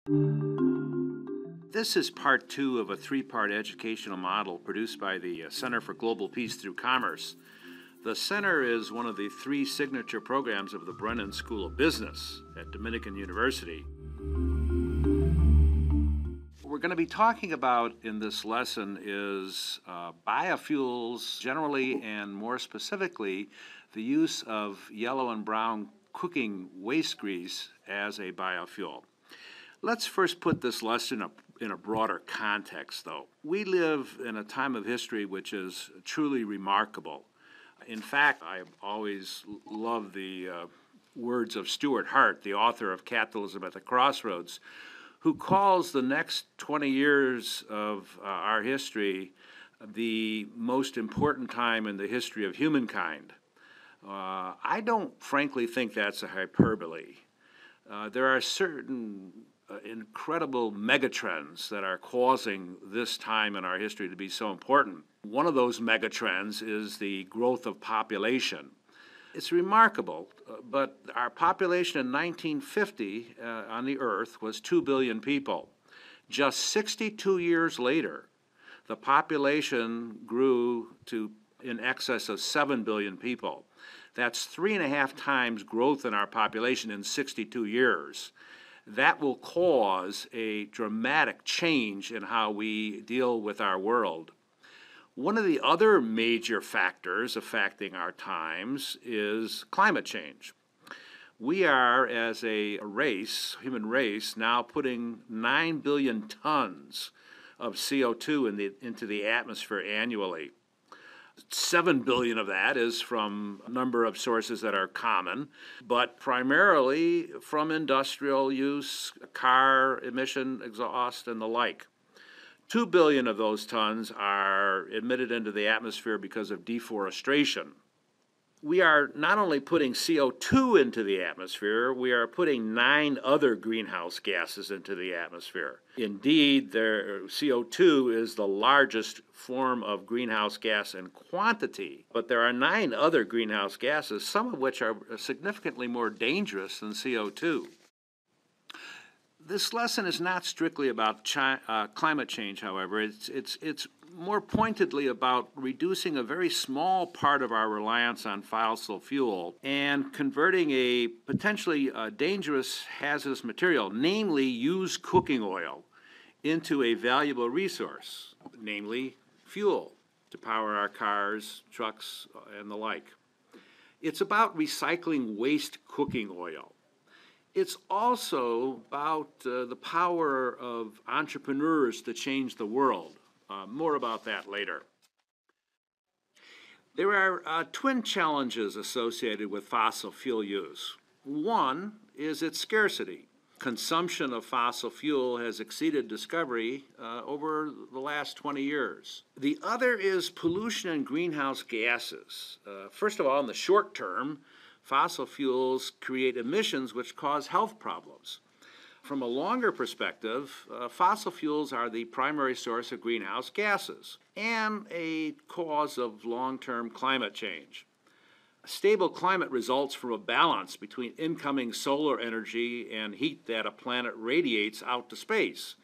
This is part two of a three-part educational model produced by the Center for Global Peace Through Commerce. The Center is one of the three signature programs of the Brennan School of Business at Dominican University. What we're going to be talking about in this lesson is biofuels generally, and more specifically, the use of yellow and brown cooking waste grease as a biofuel. Let's first put this lesson in a broader context, though. We live in a time of history which is truly remarkable. In fact, I've always loved the words of Stuart Hart, the author of Capitalism at the Crossroads, who calls the next 20 years of our history the most important time in the history of humankind. I don't frankly think that's a hyperbole. There are certain incredible megatrends that are causing this time in our history to be so important. One of those megatrends is the growth of population. It's remarkable, but our population in 1950 on the Earth was 2 billion people. Just 62 years later, the population grew to in excess of 7 billion people. That's 3.5 times growth in our population in 62 years. That will cause a dramatic change in how we deal with our world. One of the other major factors affecting our times is climate change. We are, as a race, human race, now putting 9 billion tons of CO2 into the atmosphere annually. 7 billion of that is from a number of sources that are common, but primarily from industrial use, car emission, exhaust, and the like. 2 billion of those tons are emitted into the atmosphere because of deforestation. We are not only putting CO2 into the atmosphere, we are putting 9 other greenhouse gases into the atmosphere. Indeed, CO2 is the largest form of greenhouse gas in quantity, but there are 9 other greenhouse gases, some of which are significantly more dangerous than CO2. This lesson is not strictly about climate change, however. It's more pointedly about reducing a very small part of our reliance on fossil fuel and converting a potentially dangerous hazardous material, namely used cooking oil, into a valuable resource, namely fuel, to power our cars, trucks, and the like. It's about recycling waste cooking oil. It's also about the power of entrepreneurs to change the world. More about that later. There are twin challenges associated with fossil fuel use. One is its scarcity. Consumption of fossil fuel has exceeded discovery over the last 20 years. The other is pollution and greenhouse gases. First of all, in the short term, fossil fuels create emissions which cause health problems. From a longer perspective, fossil fuels are the primary source of greenhouse gases and a cause of long-term climate change. A stable climate results from a balance between incoming solar energy and heat that a planet radiates out to space.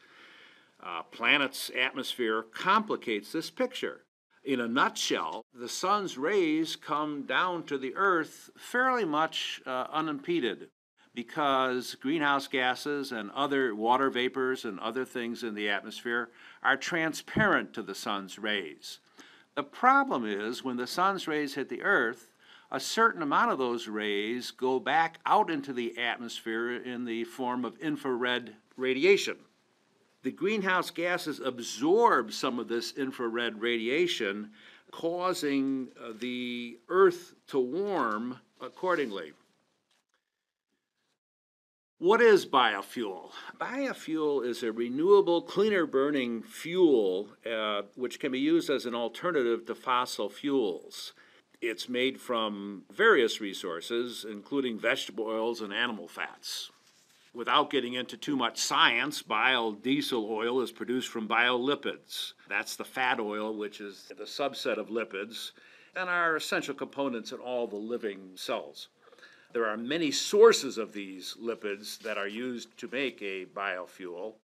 A planet's atmosphere complicates this picture. In a nutshell, the sun's rays come down to the Earth fairly much unimpeded, because greenhouse gases and other water vapors and other things in the atmosphere are transparent to the sun's rays. The problem is when the sun's rays hit the Earth, a certain amount of those rays go back out into the atmosphere in the form of infrared radiation. The greenhouse gases absorb some of this infrared radiation, causing the Earth to warm accordingly. What is biofuel? Biofuel is a renewable, cleaner burning fuel which can be used as an alternative to fossil fuels. It's made from various resources, including vegetable oils and animal fats. Without getting into too much science, biodiesel oil is produced from biolipids. That's the fat oil, which is the subset of lipids, and are essential components in all the living cells. There are many sources of these lipids that are used to make a biofuel.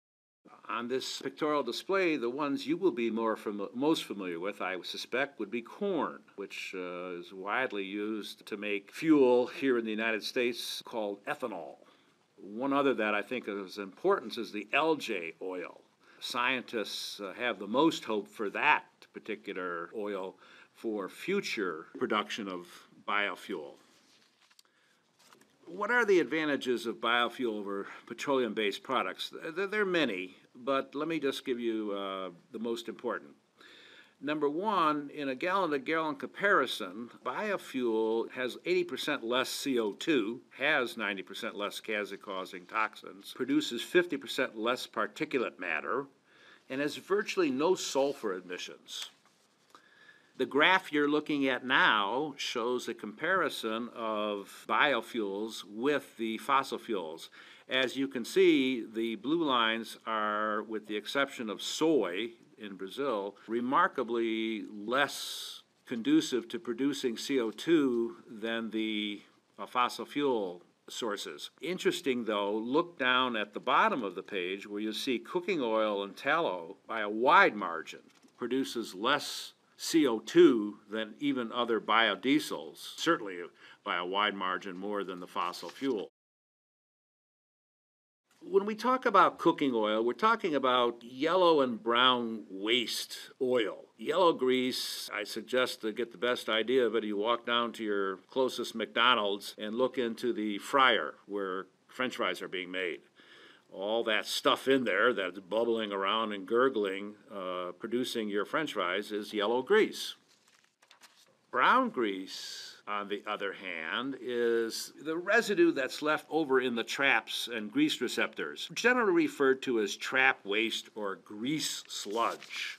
On this pictorial display, the ones you will be most familiar with, I suspect, would be corn, which is widely used to make fuel here in the United States called ethanol. One other that I think is importance is the algae oil. Scientists have the most hope for that particular oil for future production of biofuel. What are the advantages of biofuel over petroleum-based products? There are many, but let me just give you the most important. Number one, in a gallon-to-gallon comparison, biofuel has 80% less CO2, has 90% less cancer-causing toxins, produces 50% less particulate matter, and has virtually no sulfur emissions. The graph you're looking at now shows a comparison of biofuels with the fossil fuels. As you can see, the blue lines are, with the exception of soy in Brazil, remarkably less conducive to producing CO2 than the fossil fuel sources. Interesting though, look down at the bottom of the page where you see cooking oil and tallow by a wide margin produces less CO2 than even other biodiesels, certainly by a wide margin more than the fossil fuel. When we talk about cooking oil, we're talking about yellow and brown waste oil. Yellow grease, I suggest to get the best idea of it, you walk down to your closest McDonald's and look into the fryer where French fries are being made. All that stuff in there that's bubbling around and gurgling, producing your French fries, is yellow grease. Brown grease, on the other hand, is the residue that's left over in the traps and grease receptors, generally referred to as trap waste or grease sludge.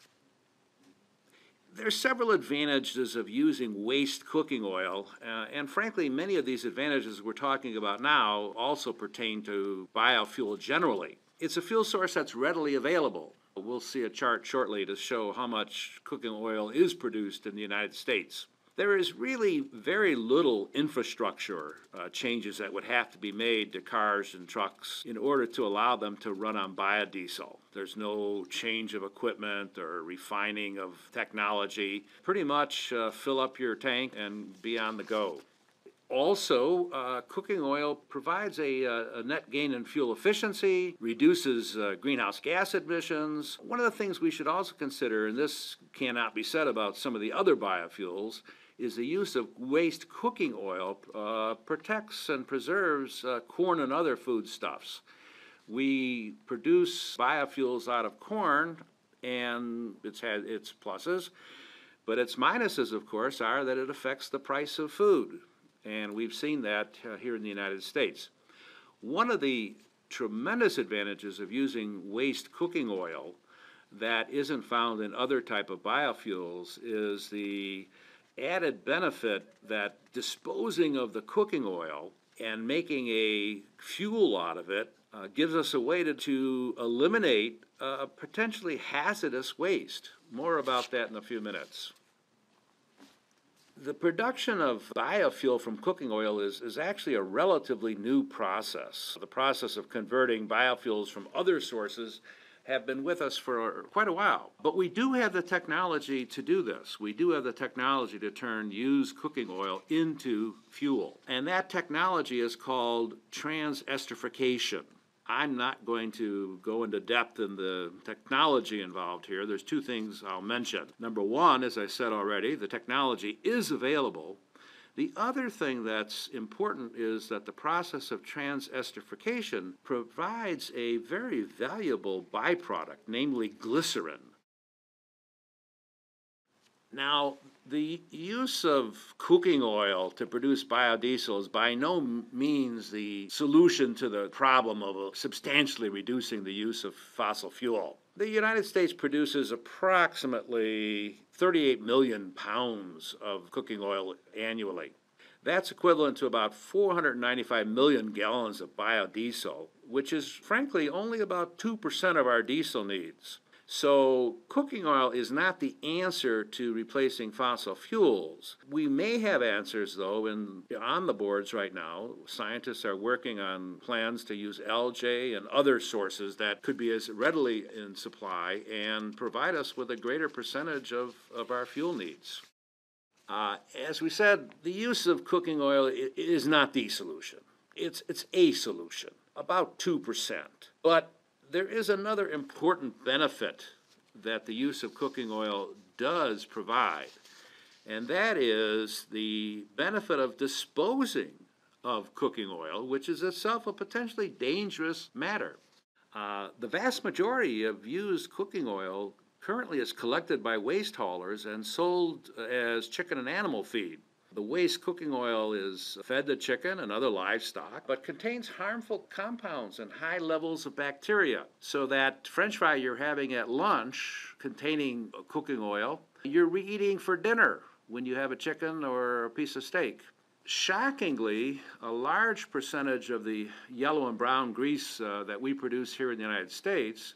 There are several advantages of using waste cooking oil, and frankly, many of these advantages we're talking about now also pertain to biofuel generally. It's a fuel source that's readily available. We'll see a chart shortly to show how much cooking oil is produced in the United States. There is really very little infrastructure changes that would have to be made to cars and trucks in order to allow them to run on biodiesel. There's no change of equipment or refining of technology. Pretty much fill up your tank and be on the go. Also, cooking oil provides a net gain in fuel efficiency, reduces greenhouse gas emissions. One of the things we should also consider, and this cannot be said about some of the other biofuels, is the use of waste cooking oil protects and preserves corn and other foodstuffs. We produce biofuels out of corn, and it's had its pluses, but its minuses, of course, are that it affects the price of food. And we've seen that here in the United States. One of the tremendous advantages of using waste cooking oil that isn't found in other type of biofuels is the added benefit that disposing of the cooking oil and making a fuel out of it gives us a way to eliminate potentially hazardous waste. More about that in a few minutes. The production of biofuel from cooking oil is actually a relatively new process. The process of converting biofuels from other sources have been with us for quite a while. But we do have the technology to do this. We do have the technology to turn used cooking oil into fuel. And that technology is called transesterification. I'm not going to go into depth in the technology involved here. There's two things I'll mention. Number one, as I said already, the technology is available. The other thing that's important is that the process of transesterification provides a very valuable byproduct, namely glycerin. Now, the use of cooking oil to produce biodiesel is by no means the solution to the problem of substantially reducing the use of fossil fuel. The United States produces approximately 38 million pounds of cooking oil annually. That's equivalent to about 495 million gallons of biodiesel, which is frankly only about 2% of our diesel needs. So cooking oil is not the answer to replacing fossil fuels. We may have answers, though, on the boards right now. Scientists are working on plans to use LJ and other sources that could be as readily in supply and provide us with a greater percentage of our fuel needs. As we said, the use of cooking oil is not the solution. It's a solution, about 2%. But there is another important benefit that the use of cooking oil does provide, and that is the benefit of disposing of cooking oil, which is itself a potentially dangerous matter. The vast majority of used cooking oil currently is collected by waste haulers and sold as chicken and animal feed. The waste cooking oil is fed to chicken and other livestock, but contains harmful compounds and high levels of bacteria. So that French fry you're having at lunch containing cooking oil, you're re-eating for dinner when you have a chicken or a piece of steak. Shockingly, a large percentage of the yellow and brown grease that we produce here in the United States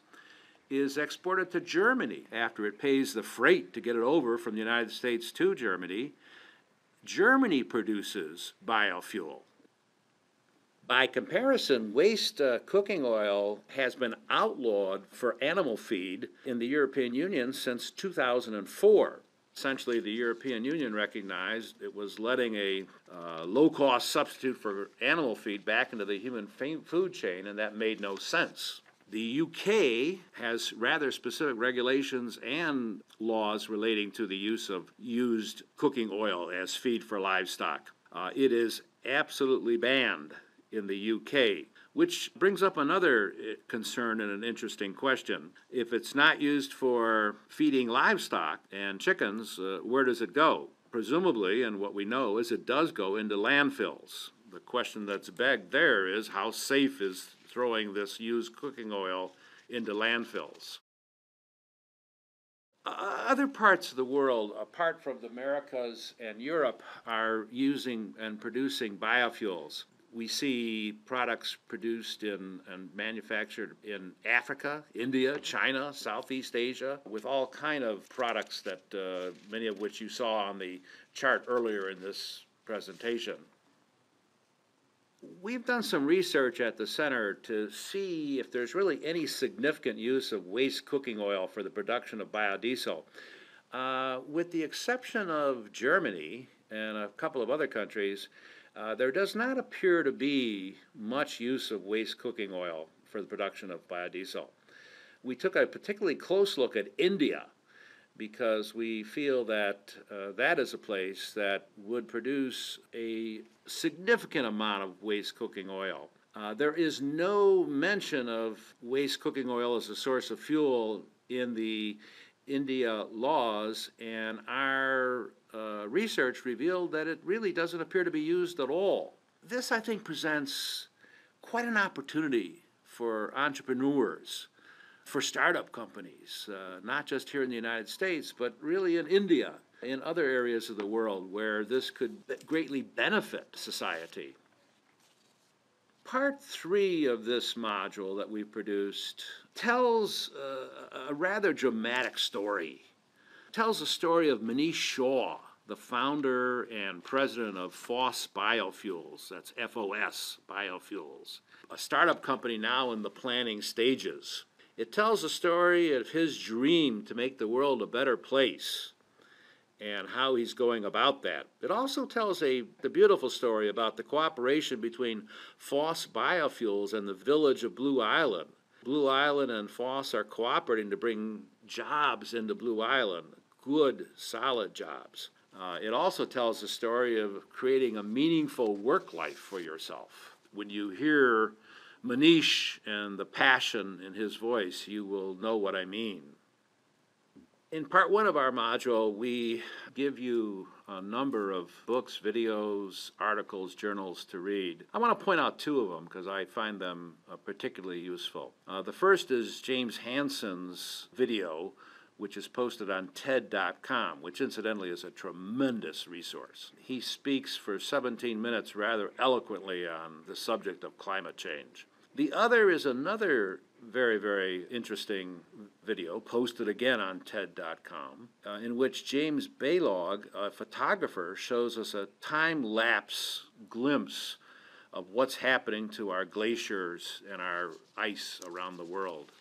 is exported to Germany. After it pays the freight to get it over from the United States to Germany, Germany produces biofuel. By comparison, waste cooking oil has been outlawed for animal feed in the European Union since 2004. Essentially, the European Union recognized it was letting a low-cost substitute for animal feed back into the human food chain, and that made no sense. The UK has rather specific regulations and laws relating to the use of used cooking oil as feed for livestock. It is absolutely banned in the UK, which brings up another concern and an interesting question. If it's not used for feeding livestock and chickens, where does it go? Presumably, and what we know is it does go into landfills. The question that's begged there is how safe is throwing this used cooking oil into landfills? Other parts of the world, apart from the Americas and Europe, are using and producing biofuels. We see products produced and manufactured in Africa, India, China, Southeast Asia, with all kind of products that many of which you saw on the chart earlier in this presentation. We've done some research at the center to see if there's really any significant use of waste cooking oil for the production of biodiesel. With the exception of Germany and a couple of other countries, there does not appear to be much use of waste cooking oil for the production of biodiesel. We took a particularly close look at India because we feel that that is a place that would produce a significant amount of waste cooking oil. There is no mention of waste cooking oil as a source of fuel in the India laws, and our research revealed that it really doesn't appear to be used at all. This, I think, presents quite an opportunity for entrepreneurs, for startup companies, not just here in the United States, but really in India, in other areas of the world where this could greatly benefit society. Part 3 of this module that we produced tells a rather dramatic story. It tells the story of Manish Shaw, the founder and president of FOSS Biofuels, that's FOS Biofuels, a startup company now in the planning stages. It tells the story of his dream to make the world a better place and how he's going about that. It also tells the beautiful story about the cooperation between FOSS Biofuels and the village of Blue Island. Blue Island and FOSS are cooperating to bring jobs into Blue Island, good, solid jobs. It also tells the story of creating a meaningful work life for yourself. When you hear Manish and the passion in his voice, you will know what I mean. In part 1 of our module, we give you a number of books, videos, articles, journals to read. I want to point out 2 of them because I find them particularly useful. The first is James Hansen's video, which is posted on TED.com, which incidentally is a tremendous resource. He speaks for 17 minutes rather eloquently on the subject of climate change. The other is another very, very interesting video posted again on TED.com, in which James Baylog, a photographer, shows us a time-lapse glimpse of what's happening to our glaciers and our ice around the world.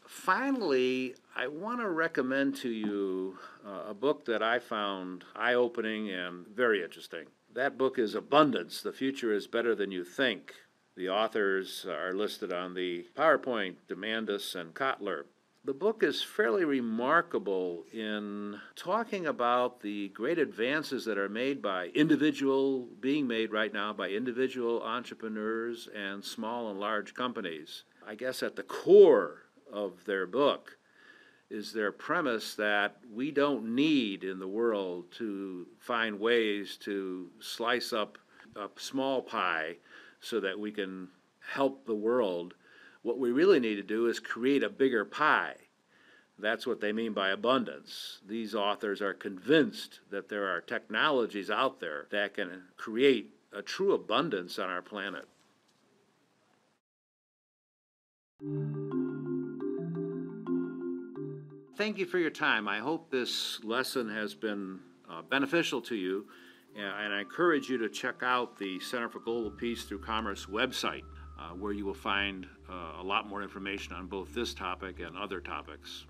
Finally, I want to recommend to you a book that I found eye-opening and very interesting. That book is Abundance: The Future is Better Than You Think. The authors are listed on the PowerPoint, Demandus and Kotler. The book is fairly remarkable in talking about the great advances that are being made right now by individual entrepreneurs and small and large companies. I guess at the core of their book is their premise that we don't need in the world to find ways to slice up a small pie so that we can help the world. What we really need to do is create a bigger pie. That's what they mean by abundance. These authors are convinced that there are technologies out there that can create a true abundance on our planet. Thank you for your time. I hope this lesson has been beneficial to you, and I encourage you to check out the Center for Global Peace Through Commerce website, where you will find a lot more information on both this topic and other topics.